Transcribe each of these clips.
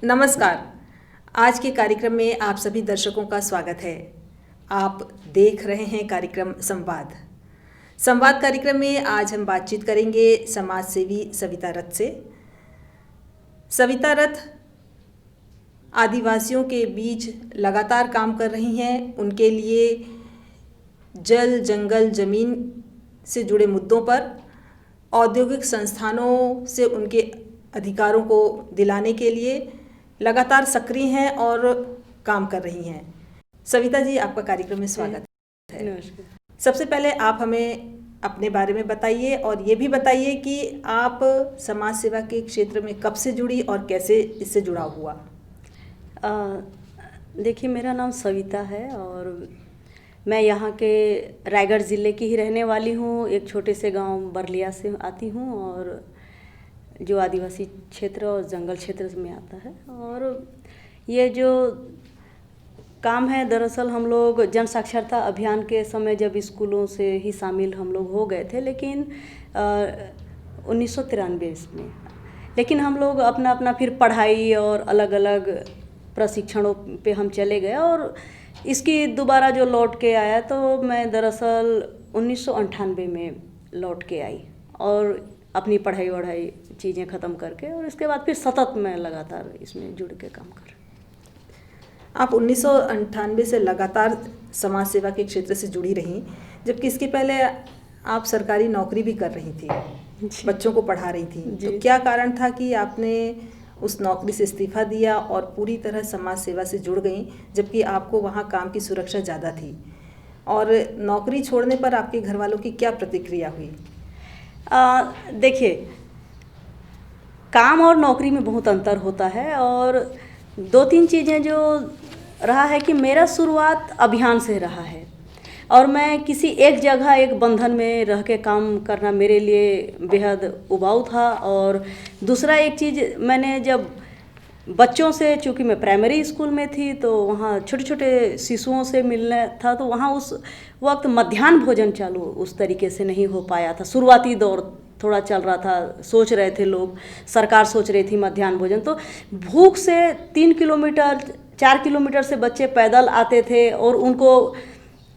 नमस्कार। आज के कार्यक्रम में आप सभी दर्शकों का स्वागत है। आप देख रहे हैं कार्यक्रम संवाद कार्यक्रम में आज हम बातचीत करेंगे समाज सेवी सविता रथ से। सविता रथ आदिवासियों के बीच लगातार काम कर रही हैं। उनके लिए जल, जंगल, ज़मीन से जुड़े मुद्दों पर औद्योगिक संस्थानों से उनके अधिकारों को दिलाने के लिए लगातार सक्रिय हैं और काम कर रही हैं। सविता जी, आपका कार्यक्रम में स्वागत है। नमस्कार। सबसे पहले आप हमें अपने बारे में बताइए और ये भी बताइए कि आप समाज सेवा के क्षेत्र में कब से जुड़ी और कैसे इससे जुड़ाव हुआ। देखिए, मेरा नाम सविता है और मैं यहाँ के रायगढ़ ज़िले की ही रहने वाली हूँ। एक छोटे से गांव बरलिया से आती हूँ और जो आदिवासी क्षेत्र और जंगल क्षेत्र में आता है। और ये जो काम है, दरअसल हम लोग जन साक्षरता अभियान के समय जब स्कूलों से ही शामिल हम लोग हो गए थे, लेकिन 1993 में। लेकिन हम लोग अपना अपना फिर पढ़ाई और अलग अलग प्रशिक्षणों पे हम चले गए और इसकी दोबारा जो लौट के आया तो मैं दरअसल 1998 में लौट के आई और अपनी पढ़ाई चीज़ें ख़त्म करके, और इसके बाद फिर सतत मैं लगातार इसमें जुड़ के काम कर। आप 1998 से लगातार समाज सेवा के क्षेत्र से जुड़ी रहीं, जबकि इसके पहले आप सरकारी नौकरी भी कर रही थी, बच्चों को पढ़ा रही थी। तो क्या कारण था कि आपने उस नौकरी से इस्तीफा दिया और पूरी तरह समाज सेवा से जुड़ गई, जबकि आपको वहाँ काम की सुरक्षा ज़्यादा थी? और नौकरी छोड़ने पर आपके घर वालों की क्या प्रतिक्रिया हुई? देखिए, काम और नौकरी में बहुत अंतर होता है और दो तीन चीज़ें जो रहा है कि मेरा शुरुआत अभियान से रहा है और मैं किसी एक जगह एक बंधन में रह के काम करना मेरे लिए बेहद उबाऊ था। और दूसरा एक चीज़, मैंने जब बच्चों से, चूँकि मैं प्राइमरी स्कूल में थी तो वहाँ छोटे छोटे शिशुओं से मिलना था, तो वहाँ उस वक्त मध्याह्न भोजन चालू उस तरीके से नहीं हो पाया था। शुरुआती दौर थोड़ा चल रहा था, सोच रहे थे लोग, सरकार सोच रही थी मध्याह्न भोजन, तो भूख से 3 किलोमीटर 4 किलोमीटर से बच्चे पैदल आते थे और उनको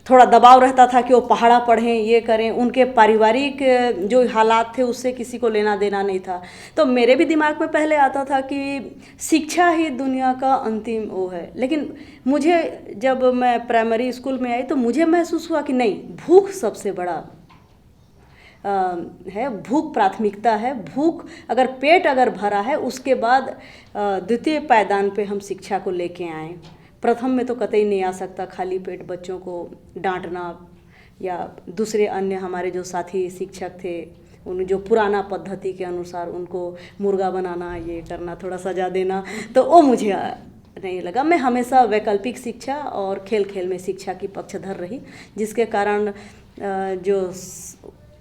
थोड़ा दबाव रहता था कि वो पहाड़ा पढ़ें, ये करें। उनके पारिवारिक जो हालात थे उससे किसी को लेना देना नहीं था। तो मेरे भी दिमाग में पहले आता था कि शिक्षा ही दुनिया का अंतिम वो है। लेकिन मुझे जब मैं प्राइमरी स्कूल में आई तो मुझे महसूस हुआ कि नहीं, भूख सबसे बड़ा है, भूख प्राथमिकता है। भूख, अगर पेट अगर भरा है, उसके बाद द्वितीय पायदान पे हम शिक्षा को लेके आएँ। प्रथम में तो कतई नहीं आ सकता खाली पेट बच्चों को डांटना या दूसरे अन्य हमारे जो साथी शिक्षक थे उन जो पुराना पद्धति के अनुसार उनको मुर्गा बनाना, ये करना, थोड़ा सजा देना, तो वो मुझे नहीं लगा। मैं हमेशा वैकल्पिक शिक्षा और खेल खेल में शिक्षा की पक्षधर रही, जिसके कारण जो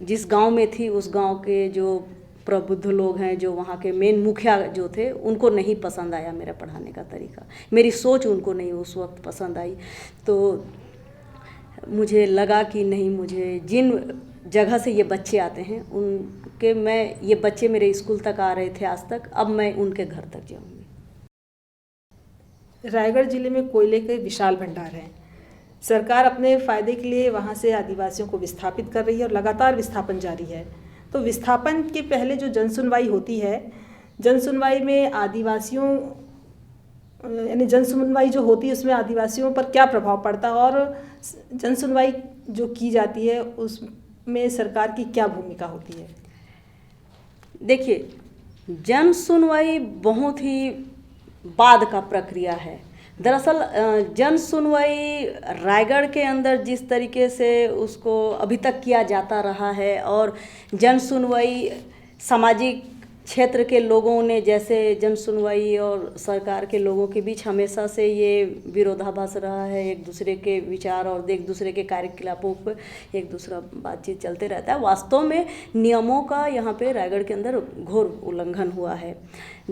जिस गांव में थी उस गांव के जो प्रबुद्ध लोग हैं, जो वहाँ के मेन मुखिया जो थे, उनको नहीं पसंद आया मेरा पढ़ाने का तरीका, मेरी सोच उनको नहीं उस वक्त पसंद आई। तो मुझे लगा कि नहीं, मुझे जिन जगह से ये बच्चे आते हैं उनके, मैं ये बच्चे मेरे स्कूल तक आ रहे थे आज तक, अब मैं उनके घर तक जाऊँगी। रायगढ़ जिले में कोयले के विशाल भंडार हैं। सरकार अपने फ़ायदे के लिए वहाँ से आदिवासियों को विस्थापित कर रही है और लगातार विस्थापन जारी है। तो विस्थापन के पहले जो जनसुनवाई होती है, जनसुनवाई में आदिवासियों, यानी जनसुनवाई जो होती है उसमें आदिवासियों पर क्या प्रभाव पड़ता है और जनसुनवाई जो की जाती है उसमें सरकार की क्या भूमिका होती है? देखिए, जनसुनवाई बहुत ही बाद का प्रक्रिया है। दरअसल जन सुनवाई रायगढ़ के अंदर जिस तरीके से उसको अभी तक किया जाता रहा है, और जन सुनवाई सामाजिक क्षेत्र के लोगों ने, जैसे जन सुनवाई और सरकार के लोगों के बीच हमेशा से ये विरोधाभास रहा है, एक दूसरे के विचार और एक दूसरे के कार्यकलापों पर एक दूसरा बातचीत चलते रहता है। वास्तव में नियमों का यहाँ पे रायगढ़ के अंदर घोर उल्लंघन हुआ है।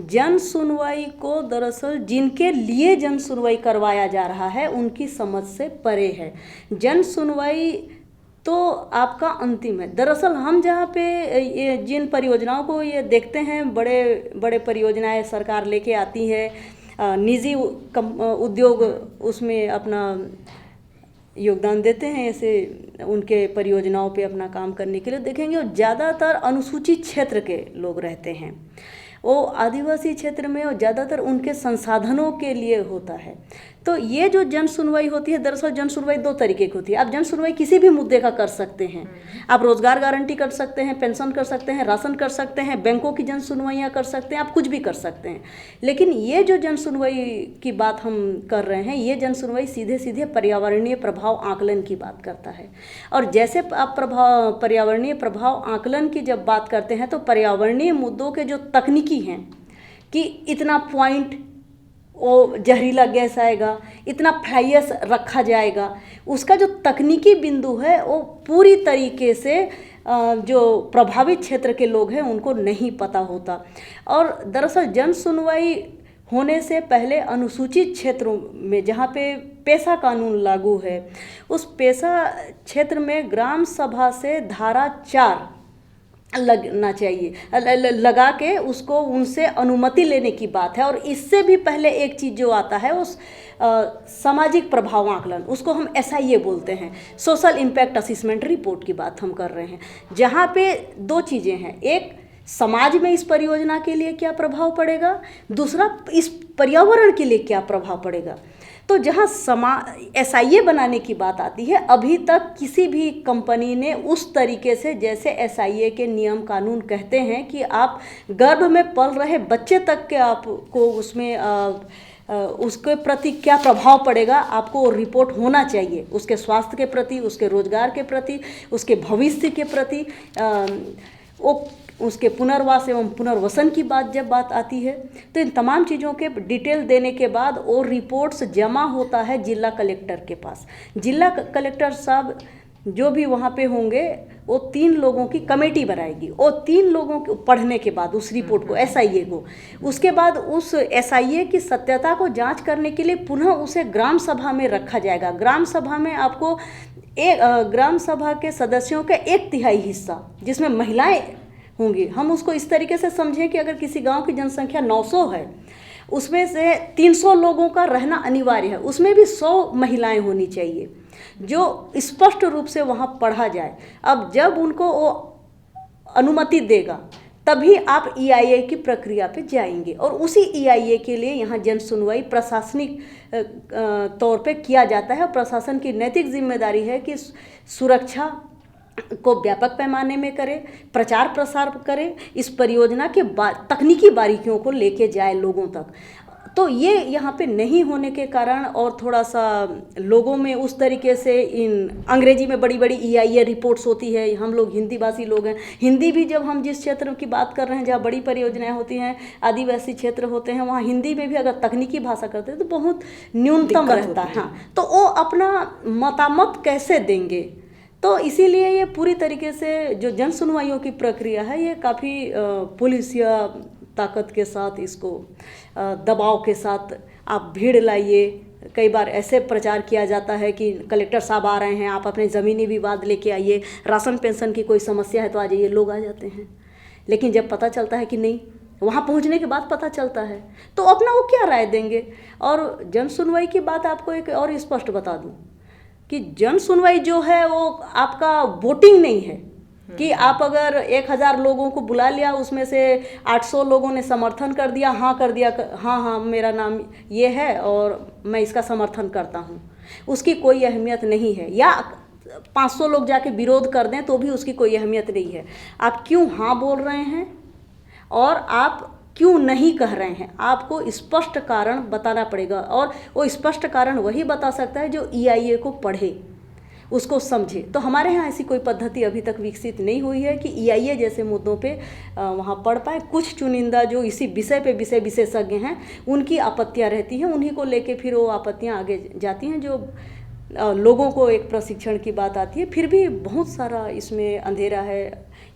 जन सुनवाई को दरअसल जिनके लिए जन सुनवाई करवाया जा रहा है उनकी समझ से परे है। जन सुनवाई तो आपका अंतिम है। दरअसल हम जहाँ पे ये जिन परियोजनाओं को ये देखते हैं, बड़े बड़े परियोजनाएं सरकार लेके आती है, निजी उद्योग उसमें अपना योगदान देते हैं ऐसे उनके परियोजनाओं पे अपना काम करने के लिए देखेंगे। और ज़्यादातर अनुसूचित क्षेत्र के लोग रहते हैं, वो आदिवासी क्षेत्र में, और ज़्यादातर उनके संसाधनों के लिए होता है। तो ये जो जन सुनवाई होती है, दरअसल जन सुनवाई दो तरीके की होती है। आप जन सुनवाई किसी भी मुद्दे का कर सकते हैं, आप रोजगार गारंटी कर सकते हैं, पेंशन कर सकते हैं, राशन कर सकते हैं, बैंकों की जन सुनवाइयाँ कर सकते हैं, आप कुछ भी कर सकते हैं। लेकिन ये जो जन सुनवाई की बात हम कर रहे हैं, ये जन सुनवाई सीधे सीधे पर्यावरणीय प्रभाव आकलन की बात करता है। और जैसे आप पर्यावरणीय प्रभाव आकलन की जब बात करते हैं तो पर्यावरणीय मुद्दों के जो तकनीकी हैं कि इतना पॉइंट वो जहरीला गैस आएगा, इतना फ्लाई रखा जाएगा, उसका जो तकनीकी बिंदु है वो पूरी तरीके से जो प्रभावित क्षेत्र के लोग हैं उनको नहीं पता होता। और दरअसल जन सुनवाई होने से पहले अनुसूचित क्षेत्रों में जहाँ पे पेशा कानून लागू है, उस पेशा क्षेत्र में ग्राम सभा से धारा 4 लगना चाहिए, लगा के उसको उनसे अनुमति लेने की बात है। और इससे भी पहले एक चीज़ जो आता है उस सामाजिक प्रभाव आकलन, उसको हम SIA बोलते हैं, सोशल इम्पैक्ट असेसमेंट रिपोर्ट की बात हम कर रहे हैं, जहाँ पे दो चीज़ें हैं, एक समाज में इस परियोजना के लिए क्या प्रभाव पड़ेगा, दूसरा इस पर्यावरण के लिए क्या प्रभाव पड़ेगा। तो जहाँ SIA बनाने की बात आती है, अभी तक किसी भी कंपनी ने उस तरीके से, जैसे SIA के नियम कानून कहते हैं कि आप गर्भ में पल रहे बच्चे तक के आपको उसमें उसके प्रति क्या प्रभाव पड़ेगा, आपको रिपोर्ट होना चाहिए, उसके स्वास्थ्य के प्रति, उसके रोजगार के प्रति, उसके भविष्य के प्रति, उसके पुनर्वास एवं पुनर्वसन की जब बात आती है, तो इन तमाम चीज़ों के डिटेल देने के बाद वो रिपोर्ट्स जमा होता है जिला कलेक्टर के पास। जिला कलेक्टर साहब जो भी वहाँ पे होंगे वो 3 लोगों की कमेटी बनाएगी, और 3 लोगों को पढ़ने के बाद उस रिपोर्ट को, SIA को, उसके बाद उस SIA की सत्यता को जांच करने के लिए पुनः उसे ग्राम सभा में रखा जाएगा। ग्राम सभा में आपको ग्राम सभा के सदस्यों का 1/3 हिस्सा, जिसमें महिलाएं होंगी, हम उसको इस तरीके से समझें कि अगर किसी गांव की जनसंख्या 900 है, उसमें से 300 लोगों का रहना अनिवार्य है, उसमें भी 100 महिलाएं होनी चाहिए जो स्पष्ट रूप से वहाँ पढ़ा जाए। अब जब उनको वो अनुमति देगा तभी आप EIA की प्रक्रिया पे जाएंगे, और उसी EIA के लिए यहाँ जन सुनवाई प्रशासनिक तौर पे किया जाता है। प्रशासन की नैतिक जिम्मेदारी है कि सुरक्षा को व्यापक पैमाने में करे, प्रचार प्रसार करे, इस परियोजना के तकनीकी बारीकियों को लेके जाए लोगों तक। तो ये यहाँ पे नहीं होने के कारण और थोड़ा सा लोगों में उस तरीके से, इन अंग्रेजी में बड़ी बड़ी EIA रिपोर्ट्स होती है, हम लोग हिंदी भाषी लोग हैं, हिंदी भी जब हम जिस क्षेत्र की बात कर रहे हैं जहाँ बड़ी परियोजनाएं होती हैं, आदिवासी क्षेत्र होते हैं, वहाँ हिंदी में भी अगर तकनीकी भाषा करते हैं तो बहुत न्यूनतम रहता है। हाँ, तो वो अपना मतामत कैसे देंगे। तो इसीलिए ये पूरी तरीके से जो जन सुनवाइयों की प्रक्रिया है, ये काफ़ी पुलिस या ताकत के साथ, इसको दबाव के साथ आप भीड़ लाइए। कई बार ऐसे प्रचार किया जाता है कि कलेक्टर साहब आ रहे हैं, आप अपने ज़मीनी विवाद लेके आइए, राशन पेंशन की कोई समस्या है तो आ जाइए, लोग आ जाते हैं। लेकिन जब पता चलता है कि नहीं, वहाँ पहुँचने के बाद पता चलता है, तो अपना वो क्या राय देंगे। और जन सुनवाई की बात आपको एक और स्पष्ट बता दूँ कि जन सुनवाई जो है वो आपका वोटिंग नहीं है कि आप अगर 1000 लोगों को बुला लिया, उसमें से 800 लोगों ने समर्थन कर दिया, हाँ कर दिया, हाँ मेरा नाम ये है और मैं इसका समर्थन करता हूँ, उसकी कोई अहमियत नहीं है। या 500 लोग जाके विरोध कर दें तो भी उसकी कोई अहमियत नहीं है। आप क्यों हाँ बोल रहे हैं और आप क्यों नहीं कह रहे हैं, आपको स्पष्ट कारण बताना पड़ेगा। और वो स्पष्ट कारण वही बता सकता है जो EIA को पढ़े, उसको समझे। तो हमारे यहाँ ऐसी कोई पद्धति अभी तक विकसित नहीं हुई है कि EIA जैसे मुद्दों पे वहाँ पढ़ पाए। कुछ चुनिंदा जो इसी विषय पे विशेषज्ञ हैं, उनकी आपत्तियाँ रहती हैं, उन्हीं को लेके फिर वो आपत्तियाँ आगे जाती हैं। जो लोगों को एक प्रशिक्षण की बात आती है, फिर भी बहुत सारा इसमें अंधेरा है,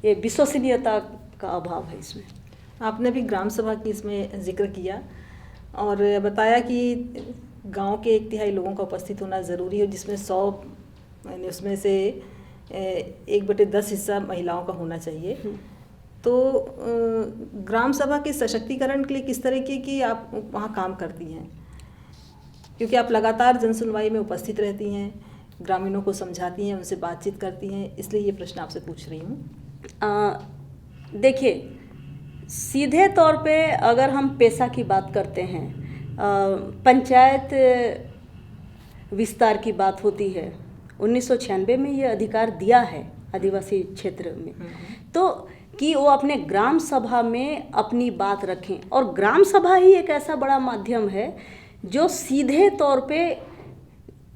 ये विश्वसनीयता का अभाव है इसमें। आपने भी ग्राम सभा की इसमें जिक्र किया और बताया कि गांव के 1/3 लोगों का उपस्थित होना ज़रूरी है, जिसमें 100 उसमें से 1/10 हिस्सा महिलाओं का होना चाहिए। तो ग्राम सभा के सशक्तिकरण के लिए किस तरीके की आप वहाँ काम करती हैं? क्योंकि आप लगातार जनसुनवाई में उपस्थित रहती हैं, ग्रामीणों को समझाती हैं, उनसे बातचीत करती हैं, इसलिए ये प्रश्न आपसे पूछ रही हूँ। देखिए, सीधे तौर पे अगर हम पेशा की बात करते हैं, पंचायत विस्तार की बात होती है, 1996 में ये अधिकार दिया है आदिवासी क्षेत्र में, तो कि वो अपने ग्राम सभा में अपनी बात रखें। और ग्राम सभा ही एक ऐसा बड़ा माध्यम है जो सीधे तौर पे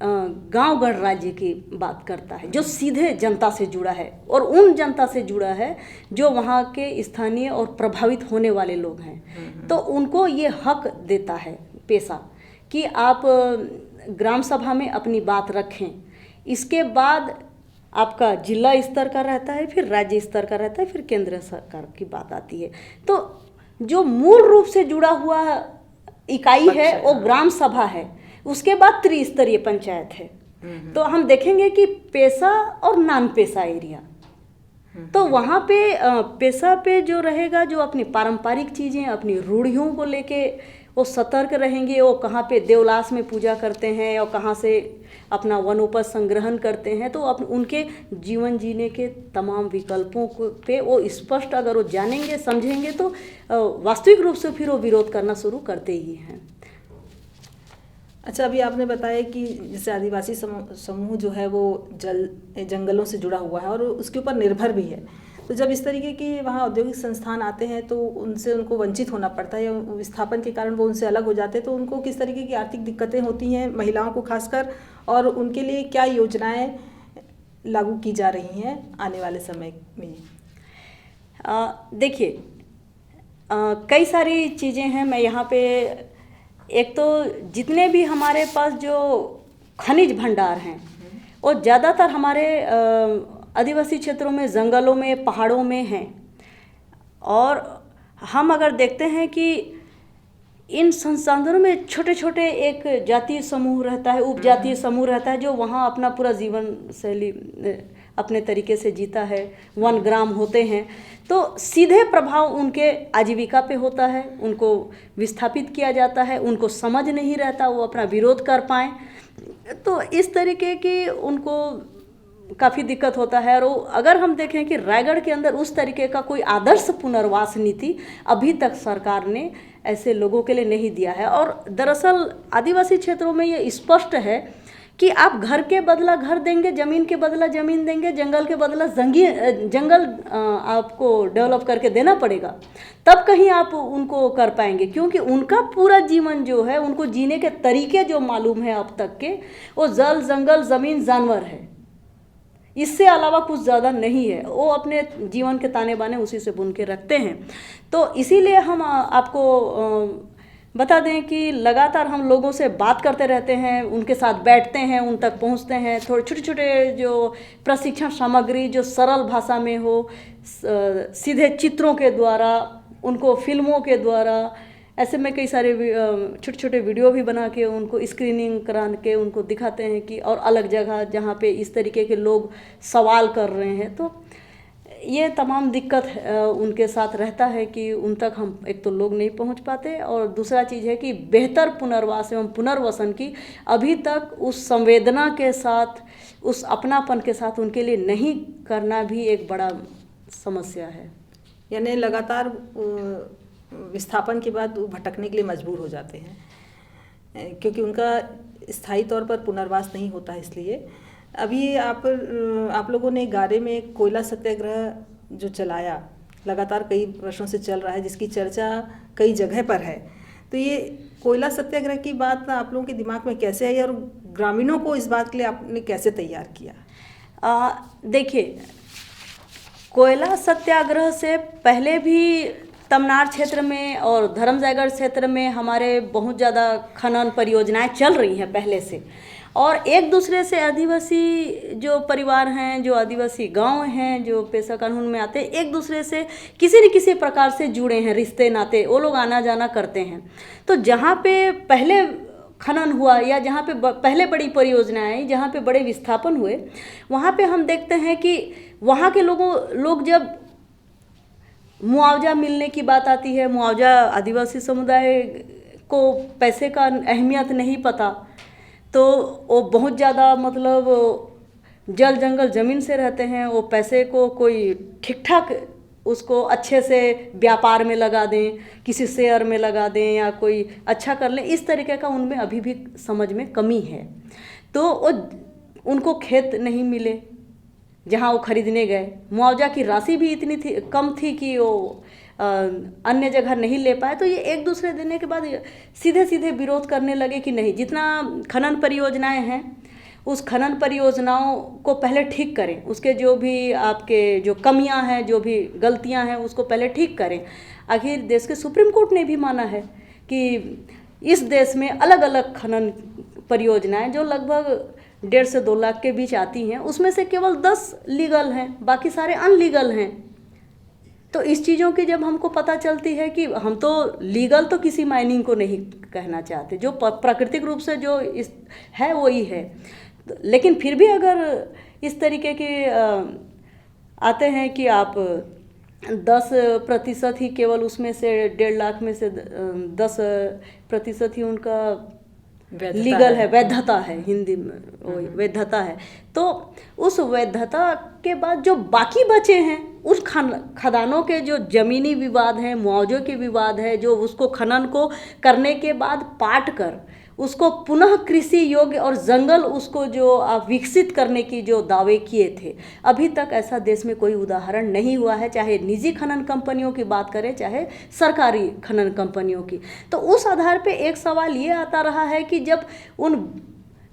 गांव गणराज्य की बात करता है, जो सीधे जनता से जुड़ा है और उन जनता से जुड़ा है जो वहाँ के स्थानीय और प्रभावित होने वाले लोग हैं। तो उनको ये हक देता है पेशा कि आप ग्राम सभा में अपनी बात रखें। इसके बाद आपका जिला स्तर का रहता है, फिर राज्य स्तर का रहता है, फिर केंद्र सरकार की बात आती है। तो जो मूल रूप से जुड़ा हुआ इकाई है वो ग्राम सभा है, उसके बाद त्रिस्तरीय पंचायत है। तो हम देखेंगे कि पेशा और नॉन पेशा एरिया, तो वहाँ पे पेशा पे जो रहेगा, जो अपनी पारंपरिक चीज़ें, अपनी रूढ़ियों को लेके वो सतर्क रहेंगे, वो कहाँ पे देवलास में पूजा करते हैं और कहाँ से अपना वनोपज संग्रहण करते हैं, तो उनके जीवन जीने के तमाम विकल्पों पे वो स्पष्ट अगर वो जानेंगे समझेंगे तो वास्तविक रूप से फिर वो विरोध करना शुरू करते ही हैं। अच्छा, अभी आपने बताया कि जैसे आदिवासी समूह जो है वो जंगलों से जुड़ा हुआ है और उसके ऊपर निर्भर भी है, तो जब इस तरीके के वहाँ औद्योगिक संस्थान आते हैं तो उनको वंचित होना पड़ता है या विस्थापन के कारण वो उनसे अलग हो जाते हैं, तो उनको किस तरीके की आर्थिक दिक्कतें होती हैं महिलाओं को खासकर, और उनके लिए क्या योजनाएं लागू की जा रही हैं आने वाले समय में? देखिए, कई सारी चीज़ें हैं। मैं यहाँ पे एक तो जितने भी हमारे पास जो खनिज भंडार हैं वो ज़्यादातर हमारे आदिवासी क्षेत्रों में, जंगलों में, पहाड़ों में हैं। और हम अगर देखते हैं कि इन संसाधनों में छोटे छोटे एक जातीय समूह रहता है, उपजातीय समूह रहता है, जो वहाँ अपना पूरा जीवन शैली अपने तरीके से जीता है, वन ग्राम होते हैं, तो सीधे प्रभाव उनके आजीविका पे होता है, उनको विस्थापित किया जाता है, उनको समझ नहीं रहता वो अपना विरोध कर पाएँ, तो इस तरीके की उनको काफ़ी दिक्कत होता है। और अगर हम देखें कि रायगढ़ के अंदर उस तरीके का कोई आदर्श पुनर्वास नीति अभी तक सरकार ने ऐसे लोगों के लिए नहीं दिया है। और दरअसल आदिवासी क्षेत्रों में ये स्पष्ट है कि आप घर के बदला घर देंगे, ज़मीन के बदला ज़मीन देंगे, जंगल के बदला जंगल आपको डेवलप करके देना पड़ेगा, तब कहीं आप उनको कर पाएंगे। क्योंकि उनका पूरा जीवन जो है, उनको जीने के तरीके जो मालूम है अब तक के, वो जल, जंगल, ज़मीन, जानवर है, इससे अलावा कुछ ज़्यादा नहीं है। वो अपने जीवन के ताने बाने उसी से बुन के रखते हैं। तो इसीलिए हम आपको बता दें कि लगातार हम लोगों से बात करते रहते हैं, उनके साथ बैठते हैं, उन तक पहुंचते हैं। थोड़े छोटे छोटे जो प्रशिक्षण सामग्री जो सरल भाषा में हो, सीधे चित्रों के द्वारा, उनको फिल्मों के द्वारा, ऐसे में कई सारे छोटे छोटे वीडियो भी बना के उनको स्क्रीनिंग करा के उनको दिखाते हैं कि, और अलग जगह जहाँ पे इस तरीके के लोग सवाल कर रहे हैं, तो ये तमाम दिक्कत उनके साथ रहता है कि उन तक हम एक तो लोग नहीं पहुंच पाते, और दूसरा चीज़ है कि बेहतर पुनर्वास एवं पुनर्वसन की अभी तक उस संवेदना के साथ, उस अपनापन के साथ उनके लिए नहीं करना भी एक बड़ा समस्या है। यानी लगातार विस्थापन के बाद वो भटकने के लिए मजबूर हो जाते हैं क्योंकि उनका स्थायी तौर पर पुनर्वास नहीं होता है। इसलिए अभी आप लोगों ने गारे में कोयला सत्याग्रह जो चलाया, लगातार कई वर्षों से चल रहा है, जिसकी चर्चा कई जगह पर है, तो ये कोयला सत्याग्रह की बात आप लोगों के दिमाग में कैसे आई और ग्रामीणों को इस बात के लिए आपने कैसे तैयार किया? देखिए, कोयला सत्याग्रह से पहले भी तमनार क्षेत्र में और धर्मजयगढ़ क्षेत्र में हमारे बहुत ज़्यादा खनन परियोजनाएं चल रही हैं पहले से, और एक दूसरे से आदिवासी जो परिवार हैं, जो आदिवासी गांव हैं, जो पेशा कानून में आते हैं, एक दूसरे से किसी न किसी प्रकार से जुड़े हैं, रिश्ते नाते वो लोग आना जाना करते हैं। तो जहाँ पे पहले खनन हुआ या जहाँ पे पहले बड़ी परियोजनाएं आई, जहाँ पे बड़े विस्थापन हुए, वहाँ पे हम देखते हैं कि वहाँ के लोग जब मुआवजा मिलने की बात आती है, मुआवजा आदिवासी समुदाय को पैसे का अहमियत नहीं पता, तो वो बहुत ज़्यादा मतलब जल जंगल ज़मीन से रहते हैं, वो पैसे को कोई ठीक ठाक उसको अच्छे से व्यापार में लगा दें, किसी शेयर में लगा दें या कोई अच्छा कर लें, इस तरीके का उनमें अभी भी समझ में कमी है। तो वो उनको खेत नहीं मिले जहाँ वो खरीदने गए, मुआवजा की राशि भी इतनी कम थी कि वो अन्य जगह नहीं ले पाए, तो ये एक दूसरे देने के बाद सीधे सीधे विरोध करने लगे कि नहीं, जितना खनन परियोजनाएं हैं उस खनन परियोजनाओं को पहले ठीक करें, उसके जो भी आपके जो कमियां हैं, जो भी गलतियां हैं, उसको पहले ठीक करें। आखिर देश के सुप्रीम कोर्ट ने भी माना है कि इस देश में अलग अलग खनन परियोजनाएं जो लगभग 1.5 से 2 लाख के बीच आती हैं, उसमें से केवल 10 लीगल हैं, बाकी सारे अनलीगल हैं। तो इस चीज़ों की जब हमको पता चलती है कि हम तो लीगल तो किसी माइनिंग को नहीं कहना चाहते, जो प्राकृतिक रूप से जो इस है वही है, लेकिन फिर भी अगर इस तरीके के आते हैं कि आप 10% ही केवल उसमें से 1.5 लाख में से 10% ही उनका लीगल है, वैधता है, हिंदी में वैधता है। तो उस वैधता के बाद जो बाकी बचे हैं उस खदानों के जो ज़मीनी विवाद हैं, मुआवजे के विवाद है, जो उसको खनन को करने के बाद पाट कर उसको पुनः कृषि योग्य और जंगल उसको जो विकसित करने की जो दावे किए थे, अभी तक ऐसा देश में कोई उदाहरण नहीं हुआ है, चाहे निजी खनन कंपनियों की बात करें चाहे सरकारी खनन कंपनियों की। तो उस आधार पे एक सवाल ये आता रहा है कि जब उन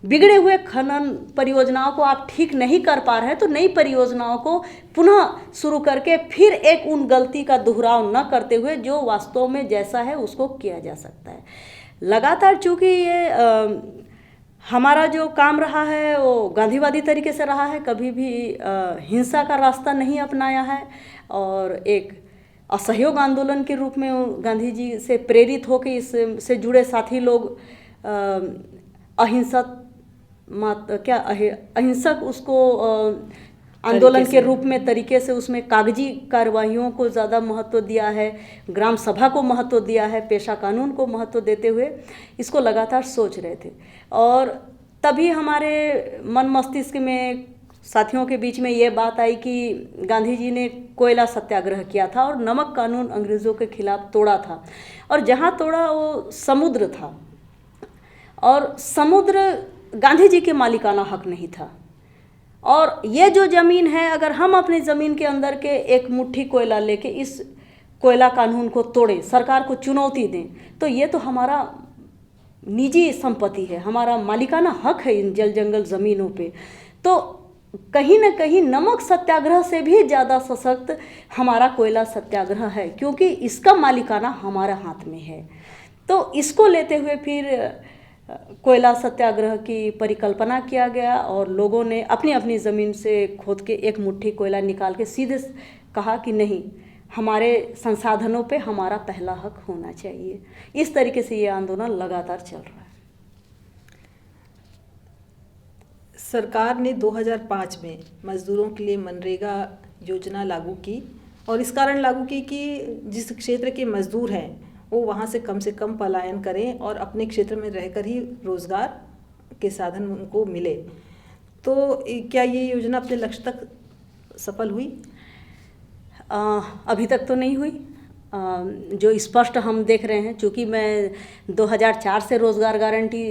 बिगड़े हुए खनन परियोजनाओं को आप ठीक नहीं कर पा रहे हैं, तो नई परियोजनाओं को पुनः शुरू करके फिर एक उन गलती का दोहराव न करते हुए जो वास्तव में जैसा है उसको किया जा सकता है। लगातार चूँकि ये हमारा जो काम रहा है वो गांधीवादी तरीके से रहा है, कभी भी हिंसा का रास्ता नहीं अपनाया है, और एक असहयोग आंदोलन के रूप में गांधी जी से प्रेरित होकर इससे जुड़े साथी लोग अहिंसक उसको आंदोलन के रूप में तरीके से उसमें कागजी कार्रवाइयों को ज़्यादा महत्व दिया है, ग्राम सभा को महत्व दिया है, पेशा कानून को महत्व देते हुए इसको लगातार सोच रहे थे। और तभी हमारे मन मस्तिष्क में साथियों के बीच में ये बात आई कि गांधी जी ने कोयला सत्याग्रह किया था और नमक कानून अंग्रेज़ों के खिलाफ तोड़ा था, और जहाँ तोड़ा वो समुद्र था, और समुद्र गांधी जी के मालिकाना हक नहीं था। और ये जो ज़मीन है, अगर हम अपनी ज़मीन के अंदर के एक मुट्ठी कोयला लेके इस कोयला कानून को तोड़ें, सरकार को चुनौती दें, तो ये तो हमारा निजी संपत्ति है, हमारा मालिकाना हक है इन जल जंगल ज़मीनों पे। तो कहीं ना कहीं नमक सत्याग्रह से भी ज़्यादा सशक्त हमारा कोयला सत्याग्रह है, क्योंकि इसका मालिकाना हमारे हाथ में है। तो इसको लेते हुए फिर कोयला सत्याग्रह की परिकल्पना किया गया, और लोगों ने अपनी अपनी ज़मीन से खोद के एक मुट्ठी कोयला निकाल के सीधे कहा कि नहीं, हमारे संसाधनों पे हमारा पहला हक होना चाहिए। इस तरीके से ये आंदोलन लगातार चल रहा है। सरकार ने 2005 में मज़दूरों के लिए मनरेगा योजना लागू की, और इस कारण लागू की कि जिस क्षेत्र के मज़दूर हैं वो वहाँ से कम पलायन करें और अपने क्षेत्र में रहकर ही रोज़गार के साधन उनको मिले। तो क्या ये योजना अपने लक्ष्य तक सफल हुई? अभी तक तो नहीं हुई। जो स्पष्ट हम देख रहे हैं, चूँकि मैं 2004 से रोज़गार गारंटी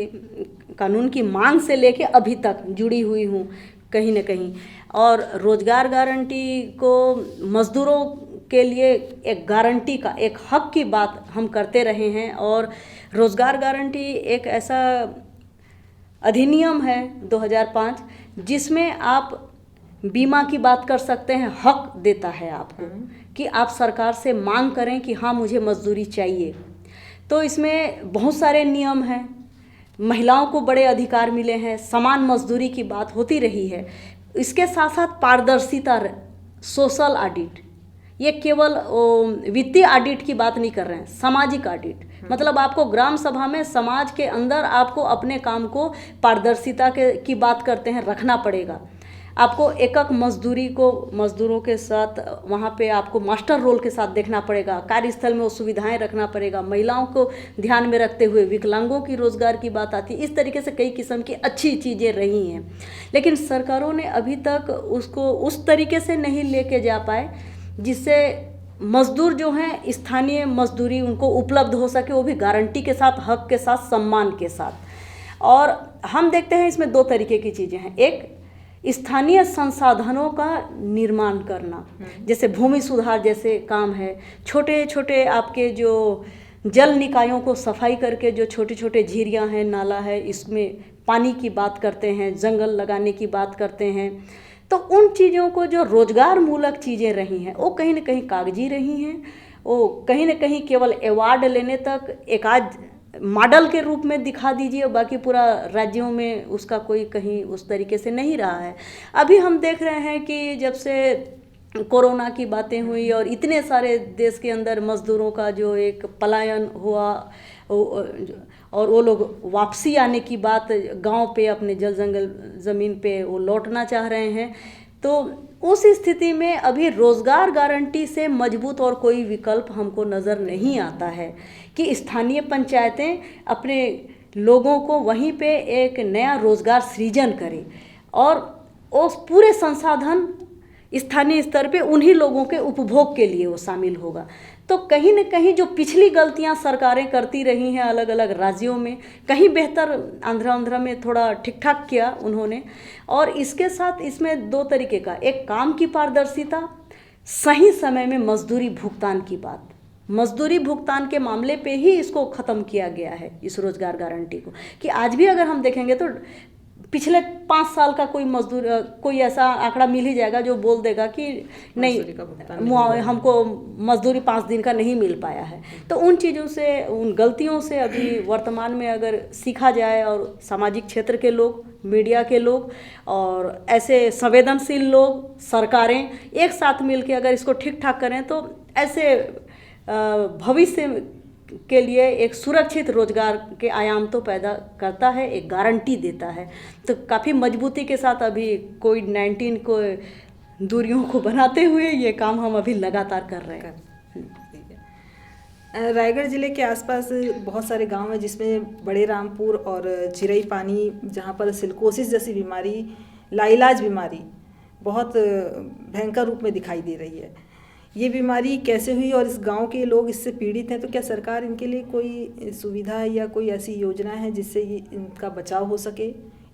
कानून की मांग से लेके अभी तक जुड़ी हुई हूँ कहीं न कहीं, और रोज़गार गारंटी को मज़दूरों के लिए एक गारंटी का, एक हक की बात हम करते रहे हैं। और रोज़गार गारंटी एक ऐसा अधिनियम है 2005 जिसमें आप बीमा की बात कर सकते हैं, हक देता है आपको कि आप सरकार से मांग करें कि हाँ मुझे मजदूरी चाहिए। तो इसमें बहुत सारे नियम हैं, महिलाओं को बड़े अधिकार मिले हैं, समान मजदूरी की बात होती रही है। इसके साथ साथ पारदर्शिता, सोशल ऑडिट, ये केवल वित्तीय ऑडिट की बात नहीं कर रहे हैं, सामाजिक ऑडिट, मतलब आपको ग्राम सभा में समाज के अंदर आपको अपने काम को पारदर्शिता की बात करते हैं रखना पड़ेगा। आपको एकक मजदूरों के साथ वहाँ पे आपको मास्टर रोल के साथ देखना पड़ेगा, कार्यस्थल में वो सुविधाएं रखना पड़ेगा, महिलाओं को ध्यान में रखते हुए विकलांगों की रोजगार की बात आती है। इस तरीके से कई किस्म की अच्छी चीज़ें रही हैं, लेकिन सरकारों ने अभी तक उसको उस तरीके से नहीं लेके जा पाए जिससे मजदूर जो हैं स्थानीय मजदूरी उनको उपलब्ध हो सके, वो भी गारंटी के साथ, हक के साथ, सम्मान के साथ। और हम देखते हैं इसमें दो तरीके की चीज़ें हैं। एक, स्थानीय संसाधनों का निर्माण करना, जैसे भूमि सुधार जैसे काम है, छोटे छोटे आपके जो जल निकायों को सफाई करके जो छोटे छोटे झीरियाँ हैं, नाला है, इसमें पानी की बात करते हैं, जंगल लगाने की बात करते हैं। तो उन चीज़ों को जो रोजगार मूलक चीज़ें रही हैं वो कहीं ना कहीं कागजी रही हैं, वो कहीं ना कहीं केवल अवार्ड लेने तक एक आध मॉडल के रूप में दिखा दीजिए, बाकी पूरा राज्यों में उसका कोई कहीं उस तरीके से नहीं रहा है। अभी हम देख रहे हैं कि जब से कोरोना की बातें हुई और इतने सारे देश के अंदर मज़दूरों का जो एक पलायन हुआ और वो लोग वापसी आने की बात, गांव पे अपने जल जंगल ज़मीन पे वो लौटना चाह रहे हैं, तो उस स्थिति में अभी रोज़गार गारंटी से मजबूत और कोई विकल्प हमको नज़र नहीं आता है कि स्थानीय पंचायतें अपने लोगों को वहीं पे एक नया रोज़गार सृजन करें और उस पूरे संसाधन स्थानीय स्तर पे उन्हीं लोगों के उपभोग के लिए वो शामिल होगा। तो कहीं न कहीं जो पिछली गलतियां सरकारें करती रही हैं अलग अलग राज्यों में, कहीं बेहतर आंध्रा में थोड़ा ठीक ठाक किया उन्होंने। और इसके साथ इसमें दो तरीके का, एक काम की पारदर्शिता, सही समय में मजदूरी भुगतान की बात, मजदूरी भुगतान के मामले पे ही इसको ख़त्म किया गया है इस रोज़गार गारंटी को। कि आज भी अगर हम देखेंगे तो पिछले 5 साल का कोई मजदूर, कोई ऐसा आंकड़ा मिल ही जाएगा जो बोल देगा कि नहीं हमको मजदूरी 5 दिन का नहीं मिल पाया है। तो उन चीज़ों से, उन गलतियों से अभी वर्तमान में अगर सीखा जाए और सामाजिक क्षेत्र के लोग, मीडिया के लोग और ऐसे संवेदनशील लोग, सरकारें एक साथ मिलकर अगर इसको ठीक ठाक करें तो ऐसे भविष्य के लिए एक सुरक्षित रोजगार के आयाम तो पैदा करता है, एक गारंटी देता है। तो काफ़ी मजबूती के साथ अभी कोविड-19 को दूरियों को बनाते हुए ये काम हम अभी लगातार कर रहे हैं। रायगढ़ ज़िले के आसपास बहुत सारे गांव हैं जिसमें बड़े रामपुर और चिरई पानी, जहां पर सिलिकोसिस जैसी बीमारी, लाइलाज बीमारी बहुत भयंकर रूप में दिखाई दे रही है। ये बीमारी कैसे हुई और इस गांव के लोग इससे पीड़ित हैं, तो क्या सरकार इनके लिए कोई सुविधा या कोई ऐसी योजना है जिससे ये इनका बचाव हो सके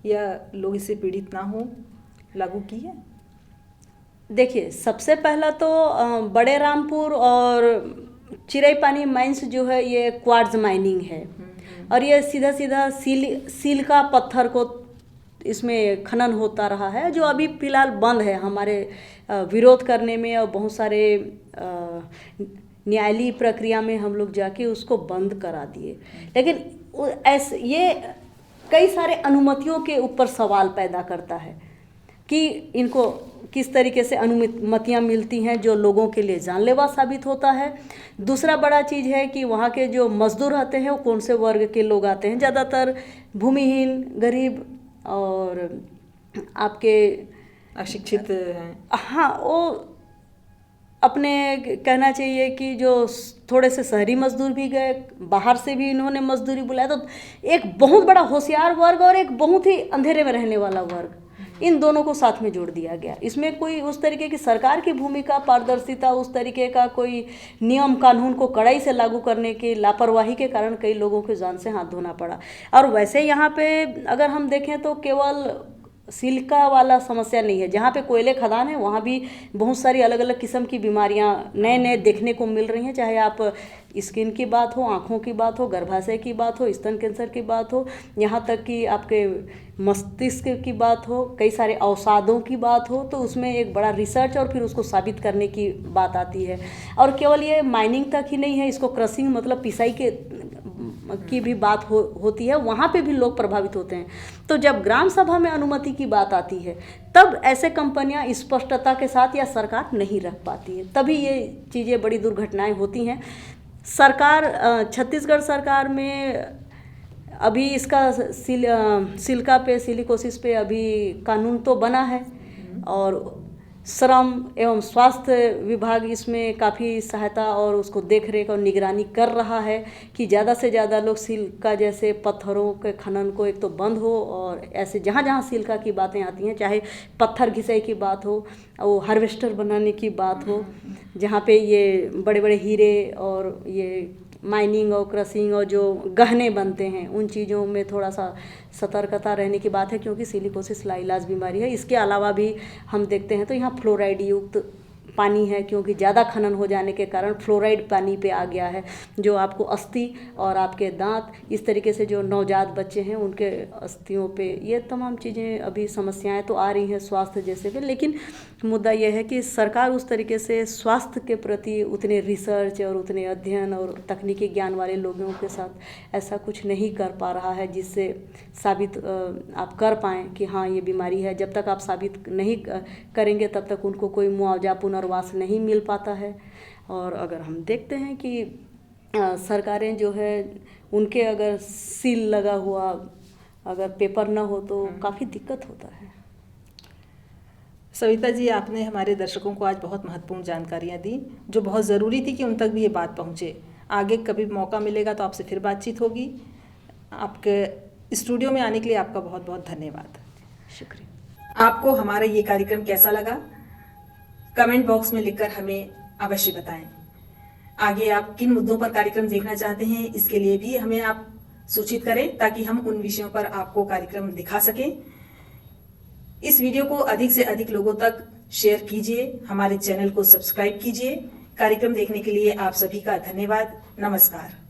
या लोग इससे पीड़ित ना हो, लागू की है? देखिए, सबसे पहला तो बड़े रामपुर और चिरई पानी माइंस जो है ये क्वार्ट्ज माइनिंग है और ये सीधा सीधा सील का पत्थर को इसमें खनन होता रहा है, जो अभी फिलहाल बंद है। हमारे विरोध करने में और बहुत सारे न्यायालयी प्रक्रिया में हम लोग जाके उसको बंद करा दिए, लेकिन ऐसे ये कई सारे अनुमतियों के ऊपर सवाल पैदा करता है कि इनको किस तरीके से अनुमतियाँ मिलती हैं जो लोगों के लिए जानलेवा साबित होता है। दूसरा बड़ा चीज़ है कि वहाँ के जो मजदूर आते हैं वो कौन से वर्ग के लोग आते हैं, ज़्यादातर भूमिहीन, गरीब और आपके अशिक्षित हैं। हाँ, वो अपने कहना चाहिए कि जो थोड़े से शहरी मजदूर भी गए, बाहर से भी इन्होंने मजदूरी बुलाया, तो एक बहुत बड़ा होशियार वर्ग और एक बहुत ही अंधेरे में रहने वाला वर्ग, इन दोनों को साथ में जोड़ दिया गया। इसमें कोई उस तरीके की सरकार की भूमिका, पारदर्शिता, उस तरीके का कोई नियम कानून को कड़ाई से लागू करने की लापरवाही के कारण कई लोगों के जान से हाथ धोना पड़ा। और वैसे यहाँ पे अगर हम देखें तो केवल सिलिका वाला समस्या नहीं है, जहाँ पे कोयले खदान है वहाँ भी बहुत सारी अलग अलग किस्म की बीमारियाँ नए देखने को मिल रही हैं, चाहे आप स्किन की बात हो, आँखों की बात हो, गर्भाशय की बात हो, स्तन कैंसर की बात हो, यहाँ तक कि आपके मस्तिष्क की बात हो, कई सारे अवसादों की बात हो, तो उसमें एक बड़ा रिसर्च और फिर उसको साबित करने की बात आती है। और केवल ये माइनिंग तक ही नहीं है, इसको क्रशिंग मतलब पिसाई की भी बात होती है, वहाँ पे भी लोग प्रभावित होते हैं। तो जब ग्राम सभा में अनुमति की बात आती है तब ऐसे कंपनियां स्पष्टता के साथ या सरकार नहीं रख पाती है, तभी ये चीज़ें बड़ी दुर्घटनाएं होती हैं। सरकार, छत्तीसगढ़ सरकार में अभी इसका सिलिकोसिस पे अभी कानून तो बना है और श्रम एवं स्वास्थ्य विभाग इसमें काफ़ी सहायता और उसको देख रेख और निगरानी कर रहा है कि ज़्यादा से ज़्यादा लोग सिल्का जैसे पत्थरों के खनन को एक तो बंद हो, और ऐसे जहाँ जहाँ सिल्का की बातें आती हैं, चाहे पत्थर घिसाई की बात हो, वो हार्वेस्टर बनाने की बात हो, जहाँ पे ये बड़े बड़े हीरे और ये माइनिंग और क्रशिंग और जो गहने बनते हैं, उन चीज़ों में थोड़ा सा सतर्कता रहने की बात है, क्योंकि सिलिकोसिस लाइलाज बीमारी है। इसके अलावा भी हम देखते हैं तो यहाँ फ्लोराइड युक्त पानी है, क्योंकि ज़्यादा खनन हो जाने के कारण फ्लोराइड पानी पे आ गया है, जो आपको अस्थि और आपके दांत, इस तरीके से जो नवजात बच्चे हैं उनके अस्थियों पे, ये तमाम चीज़ें अभी समस्याएं तो आ रही हैं स्वास्थ्य जैसे भी। लेकिन मुद्दा यह है कि सरकार उस तरीके से स्वास्थ्य के प्रति उतने रिसर्च और उतने अध्ययन और तकनीकी ज्ञान वाले लोगों के साथ ऐसा कुछ नहीं कर पा रहा है जिससे साबित आप कर पाएँ कि हाँ ये बीमारी है। जब तक आप साबित नहीं करेंगे तब तक उनको कोई मुआवजा पुनर्वास नहीं मिल पाता है। और अगर हम देखते हैं कि सरकारें जो है उनके अगर सील लगा हुआ अगर पेपर ना हो तो काफ़ी दिक्कत होता है। सविता जी, आपने हमारे दर्शकों को आज बहुत महत्वपूर्ण जानकारियाँ दी, जो बहुत ज़रूरी थी कि उन तक भी ये बात पहुँचे। आगे कभी मौका मिलेगा तो आपसे फिर बातचीत होगी। आपके स्टूडियो में आने के लिए आपका बहुत बहुत धन्यवाद। शुक्रिया। आपको हमारा ये कार्यक्रम कैसा लगा, कमेंट बॉक्स में लिखकर हमें अवश्य बताएं। आगे आप किन मुद्दों पर कार्यक्रम देखना चाहते हैं, इसके लिए भी हमें आप सूचित करें, ताकि हम उन विषयों पर आपको कार्यक्रम दिखा सकें। इस वीडियो को अधिक से अधिक लोगों तक शेयर कीजिए, हमारे चैनल को सब्सक्राइब कीजिए। कार्यक्रम देखने के लिए आप सभी का धन्यवाद। नमस्कार।